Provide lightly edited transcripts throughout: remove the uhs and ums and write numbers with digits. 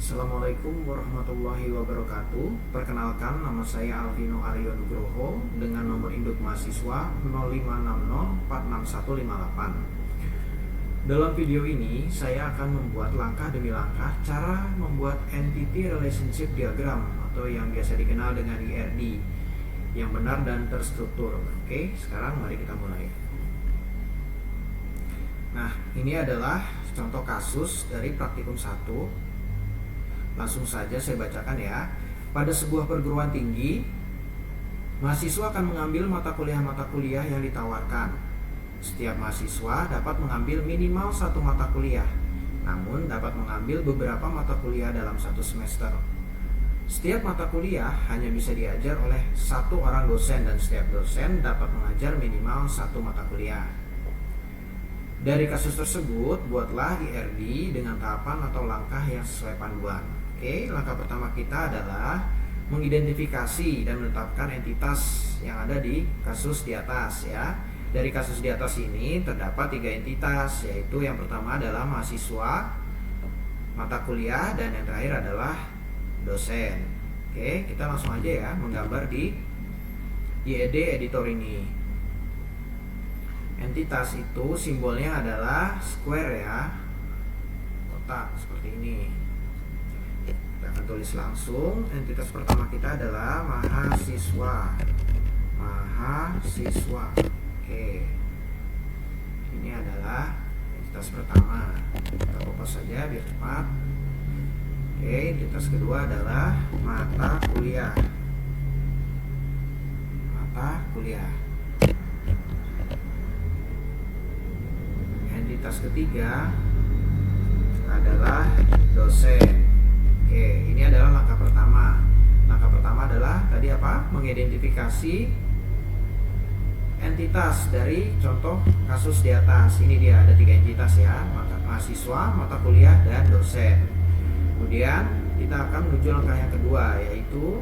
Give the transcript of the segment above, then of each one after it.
Assalamualaikum warahmatullahi wabarakatuh. Perkenalkan, nama saya Alvino Aryo Nugroho dengan nomor induk mahasiswa 0560466158. Dalam video ini saya akan membuat langkah demi langkah cara membuat Entity Relationship Diagram atau yang biasa dikenal dengan IRD yang benar dan terstruktur. Oke, sekarang mari kita mulai. Nah, ini adalah contoh kasus dari praktikum 1. Langsung saja saya bacakan ya. Pada sebuah perguruan tinggi, mahasiswa akan mengambil mata kuliah yang ditawarkan. Setiap mahasiswa dapat mengambil minimal satu mata kuliah, namun dapat mengambil beberapa mata kuliah dalam satu semester. Setiap mata kuliah hanya bisa diajar oleh satu orang dosen dan setiap dosen dapat mengajar minimal satu mata kuliah. Dari kasus tersebut, buatlah IRD dengan tahapan atau langkah yang sesuai panduan. Oke, langkah pertama kita adalah mengidentifikasi dan menetapkan entitas yang ada di kasus di atas ya. Dari kasus di atas ini terdapat 3 entitas, yaitu yang pertama adalah mahasiswa, mata kuliah, dan yang terakhir adalah dosen. Oke, kita langsung aja ya menggambar di IED editor ini. Entitas itu simbolnya adalah square ya, kotak seperti ini. Kita akan tulis langsung. Entitas pertama kita adalah mahasiswa. Oke, ini adalah entitas pertama. Kita kopas saja biar cepat. Oke, entitas kedua adalah mata kuliah. Entitas ketiga adalah dosen. Oke, ini adalah langkah pertama. Langkah pertama adalah tadi apa? Mengidentifikasi entitas dari contoh kasus di atas. Ini dia ada 3 entitas ya, mahasiswa, mata kuliah, dan dosen. Kemudian kita akan menuju langkah yang kedua, yaitu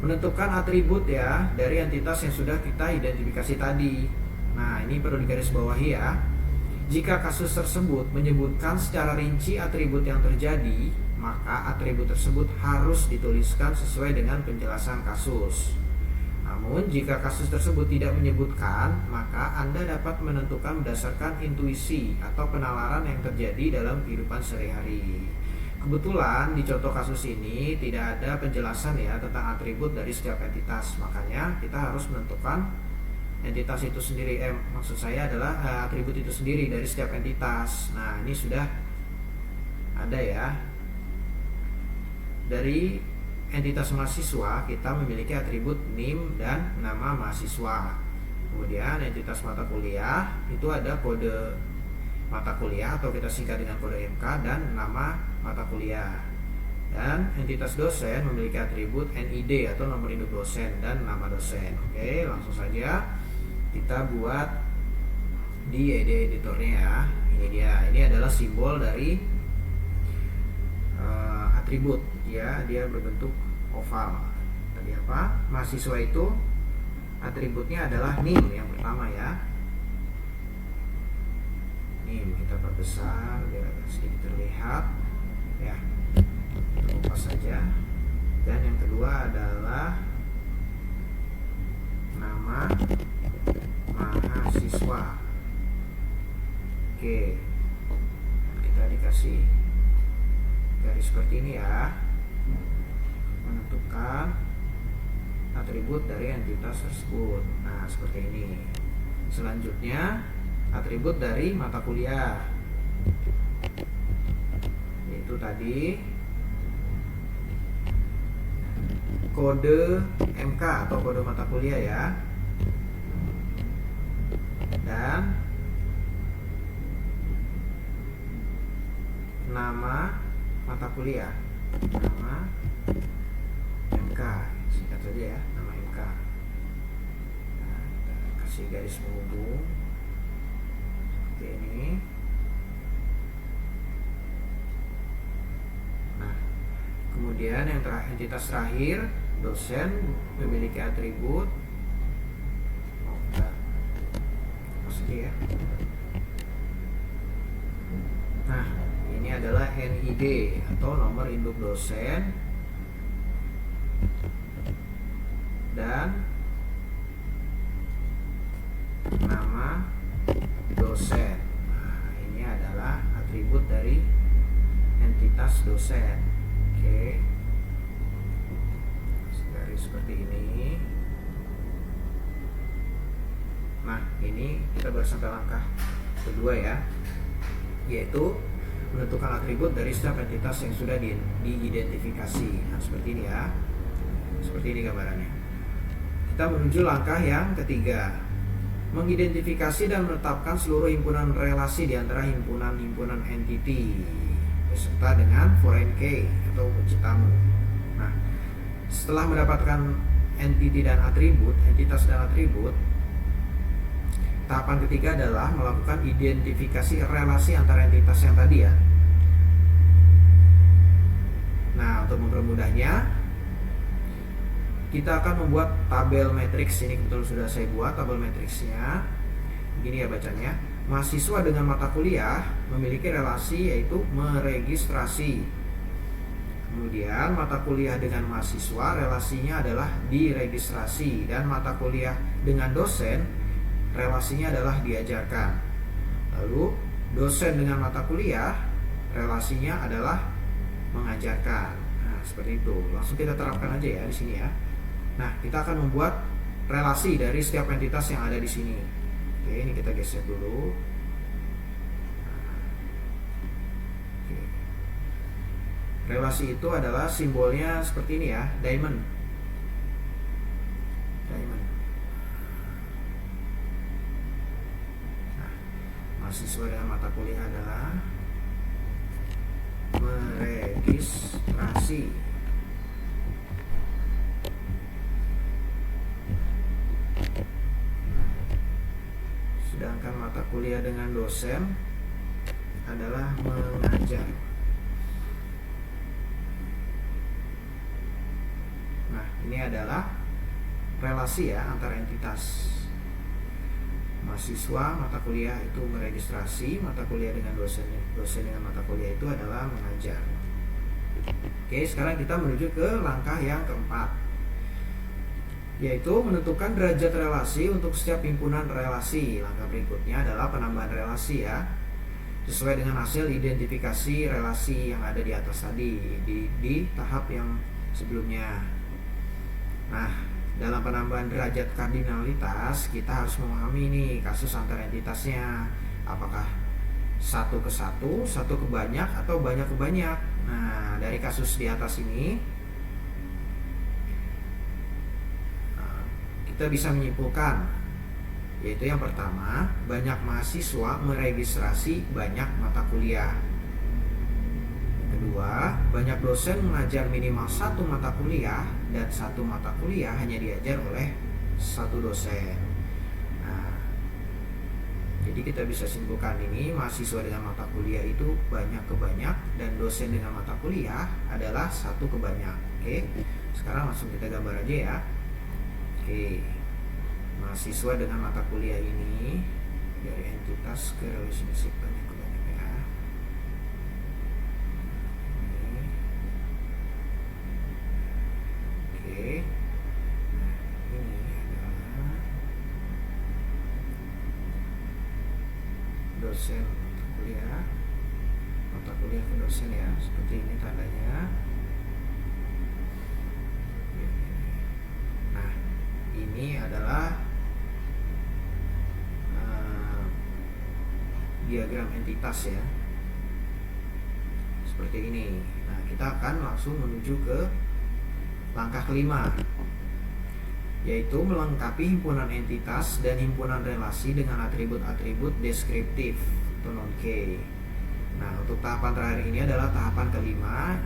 menentukan atribut ya dari entitas yang sudah kita identifikasi tadi. Nah, ini perlu digarisbawahi ya. Jika kasus tersebut menyebutkan secara rinci atribut yang terjadi, maka atribut tersebut harus dituliskan sesuai dengan penjelasan kasus. Namun, jika kasus tersebut tidak menyebutkan, maka Anda dapat menentukan berdasarkan intuisi atau penalaran yang terjadi dalam kehidupan sehari-hari. Kebetulan di contoh kasus ini tidak ada penjelasan ya tentang atribut dari setiap entitas, makanya kita harus menentukan entitas itu sendiri. Maksud saya adalah atribut itu sendiri dari setiap entitas. Nah, ini sudah ada ya. Dari entitas mahasiswa kita memiliki atribut NIM dan nama mahasiswa. Kemudian entitas mata kuliah itu ada kode mata kuliah atau kita singkat dengan kode MK dan nama mata kuliah. Dan entitas dosen memiliki atribut NID atau nomor induk dosen dan nama dosen. Oke, langsung saja kita buat di IED editornya ya. Ini dia. Ini adalah simbol dari atribut ya, dia berbentuk oval. Tadi apa? Mahasiswa itu atributnya adalah NIM yang pertama ya. NIM kita perbesar biar sedikit terlihat ya. Kita kupas saja. Dan yang kedua adalah nama mahasiswa. Oke, kita dikasih garis seperti ini ya, menentukan atribut dari entitas tersebut. Nah, seperti ini. Selanjutnya atribut dari mata kuliah, yaitu tadi kode MK atau kode mata kuliah ya, dan nama mata kuliah, nama MK, singkat saja ya, nama MK. Nah, kita kasih garis menghubung seperti ini. Nah, kemudian yang entitas terakhir, dosen memiliki atribut ya. Nah, ini adalah NID atau nomor induk dosen dan nama dosen. Nah, ini adalah atribut dari entitas dosen. Oke. Garis seperti ini. Nah, ini kita baru sampai langkah kedua ya, yaitu menentukan atribut dari setiap entitas yang sudah diidentifikasi. Nah, seperti ini ya. Seperti ini gambarannya. Kita menuju langkah yang ketiga, mengidentifikasi dan menetapkan seluruh himpunan relasi di antara himpunan-himpunan entity beserta dengan foreign key atau kunci tamu. Nah, setelah mendapatkan entity dan atribut, entitas dan atribut, tahapan ketiga adalah melakukan identifikasi relasi antara entitas yang tadi ya. Nah, untuk mempermudahnya, kita akan membuat tabel matriks. Ini kebetulan sudah saya buat tabel matriksnya. Begini ya bacanya. Mahasiswa dengan mata kuliah memiliki relasi yaitu meregistrasi. Kemudian mata kuliah dengan mahasiswa relasinya adalah diregistrasi, dan mata kuliah dengan dosen relasinya adalah diajarkan. Lalu dosen dengan mata kuliah relasinya adalah mengajarkan. Nah, seperti itu. Langsung kita terapkan aja ya di sini ya. Nah, kita akan membuat relasi dari setiap entitas yang ada di sini. Oke, ini kita geser dulu. Oke. Relasi itu adalah simbolnya seperti ini ya, diamond. Diamond. Nah, mahasiswa dengan mata kuliah adalah meregistrasi. Sedangkan mata kuliah dengan dosen adalah mengajar. Nah, ini adalah relasi ya antara entitas. Mahasiswa mata kuliah itu meregistrasi, mata kuliah dengan dosen dengan mata kuliah itu adalah mengajar. Oke, sekarang kita menuju ke langkah yang keempat, yaitu menentukan derajat relasi untuk setiap himpunan relasi. Langkah berikutnya adalah penambahan relasi ya, sesuai dengan hasil identifikasi relasi yang ada di atas tadi di tahap yang sebelumnya. Nah, dalam penambahan derajat kardinalitas kita harus memahami nih kasus antar entitasnya, apakah satu ke satu, satu ke banyak, atau banyak ke banyak. Nah, dari kasus di atas ini kita bisa menyimpulkan, yaitu yang pertama, banyak mahasiswa meregistrasi banyak mata kuliah. Kedua, banyak dosen mengajar minimal satu mata kuliah, dan satu mata kuliah hanya diajar oleh satu dosen. Nah, jadi kita bisa simpulkan ini, mahasiswa dengan mata kuliah itu banyak ke banyak, dan dosen dengan mata kuliah adalah satu ke banyak. Oke, sekarang langsung kita gambar aja ya. Oke, mahasiswa dengan mata kuliah ini dari entitas ke relationship banyak ke banyak ya. Oke, nah ini adalah dosen mata kuliah ke dosen ya, seperti ini tandanya. Ini adalah diagram entitas ya, seperti ini. Nah, kita akan langsung menuju ke langkah kelima, yaitu melengkapi himpunan entitas dan himpunan relasi dengan atribut-atribut deskriptif atau non-key. Nah, untuk tahapan terakhir ini adalah tahapan kelima,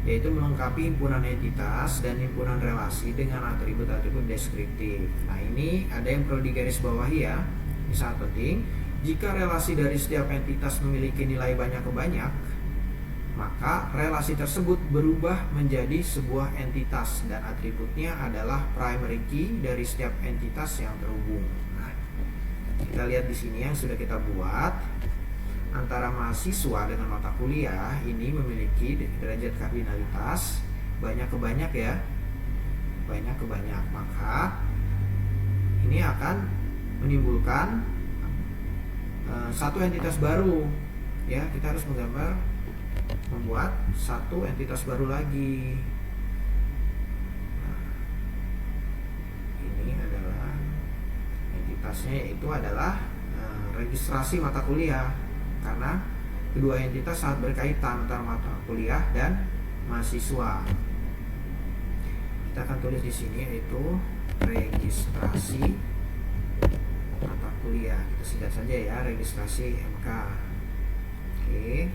yaitu melengkapi himpunan entitas dan himpunan relasi dengan atribut-atribut deskriptif. Nah, ini ada yang perlu digarisbawahi ya, ini sangat penting. Jika relasi dari setiap entitas memiliki nilai banyak ke banyak, maka relasi tersebut berubah menjadi sebuah entitas, dan atributnya adalah primary key dari setiap entitas yang terhubung. Nah, kita lihat di sini yang sudah kita buat. antara mahasiswa dengan mata kuliah ini memiliki derajat kardinalitas banyak ke banyak ya, banyak ke banyak, maka ini akan menimbulkan satu entitas baru ya. Kita harus membuat satu entitas baru lagi. Nah, ini adalah entitasnya, yaitu adalah registrasi mata kuliah, karena kedua entitas sangat berkaitan antara mata kuliah dan mahasiswa. Kita akan tulis di sini yaitu registrasi mata kuliah. Kita singkat saja ya, registrasi MK. Oke,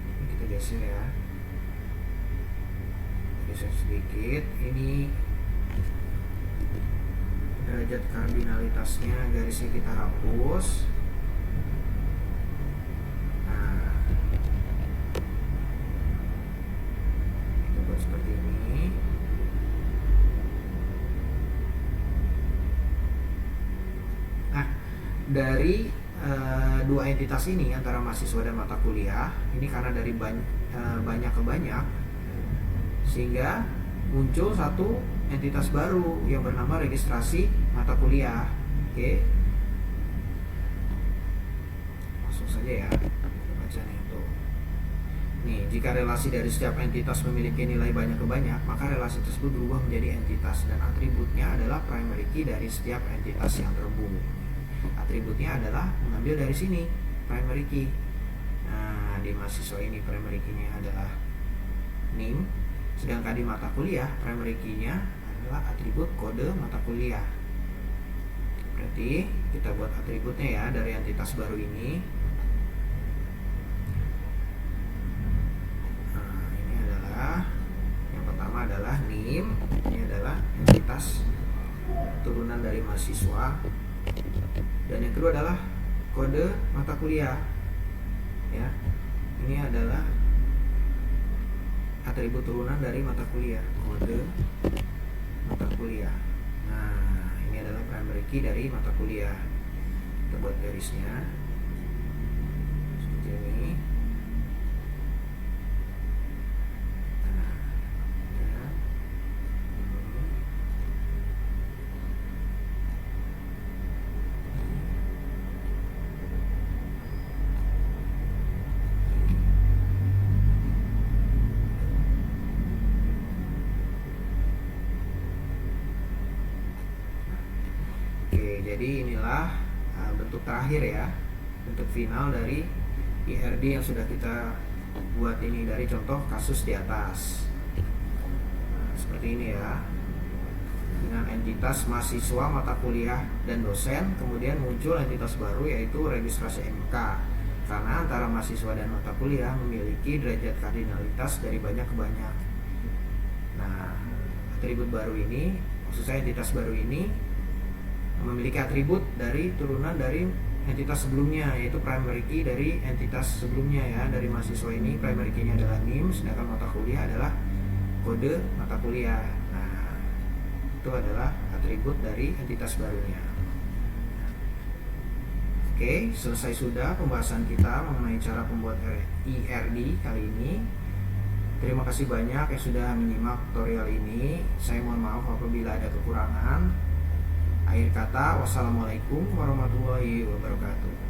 ini kita geser ya, geser sedikit. Ini derajat kardinalitasnya, garisnya kita hapus. Nah, kita buat seperti ini. Nah, dari dua entitas ini antara mahasiswa dan mata kuliah ini, karena dari banyak ke banyak, sehingga muncul satu entitas baru yang bernama registrasi mata kuliah. Oke, langsung saja ya bacanya itu. Nih, jika relasi dari setiap entitas memiliki nilai banyak ke banyak, maka relasi tersebut berubah menjadi entitas, dan atributnya adalah primary key dari setiap entitas yang terhubung. Atributnya adalah mengambil dari sini, primary key. Nah, di mahasiswa ini primary key-nya adalah NIM, sedangkan di mata kuliah primary key-nya adalah atribut kode mata kuliah. Berarti kita buat atributnya ya dari entitas baru ini. Nah, ini adalah yang pertama adalah NIM, ini adalah entitas turunan dari mahasiswa, dan yang kedua adalah kode mata kuliah ya. Ini adalah atribut turunan dari mata kuliah, kode mata kuliah. Nah, ini adalah primary key dari mata kuliah. Kita buat garisnya seperti ini. Nah, ya. Oke, jadi inilah bentuk terakhir ya, bentuk final dari IRD yang sudah kita buat ini dari contoh kasus di atas. Nah, seperti ini ya, dengan entitas mahasiswa, mata kuliah, dan dosen. Kemudian muncul entitas baru yaitu registrasi MK, karena antara mahasiswa dan mata kuliah memiliki derajat kardinalitas dari banyak ke banyak. Nah, atribut baru ini, maksud saya entitas baru ini memiliki atribut dari turunan dari entitas sebelumnya, yaitu primary key dari entitas sebelumnya ya. Dari mahasiswa ini primary key-nya adalah NIM, sedangkan mata kuliah adalah kode mata kuliah. Nah, itu adalah atribut dari entitas barunya. Oke, selesai sudah pembahasan kita mengenai cara membuat IRD kali ini. Terima kasih banyak yang sudah menyimak tutorial ini. Saya mohon maaf apabila ada kekurangan. Akhir kata, wassalamualaikum warahmatullahi wabarakatuh.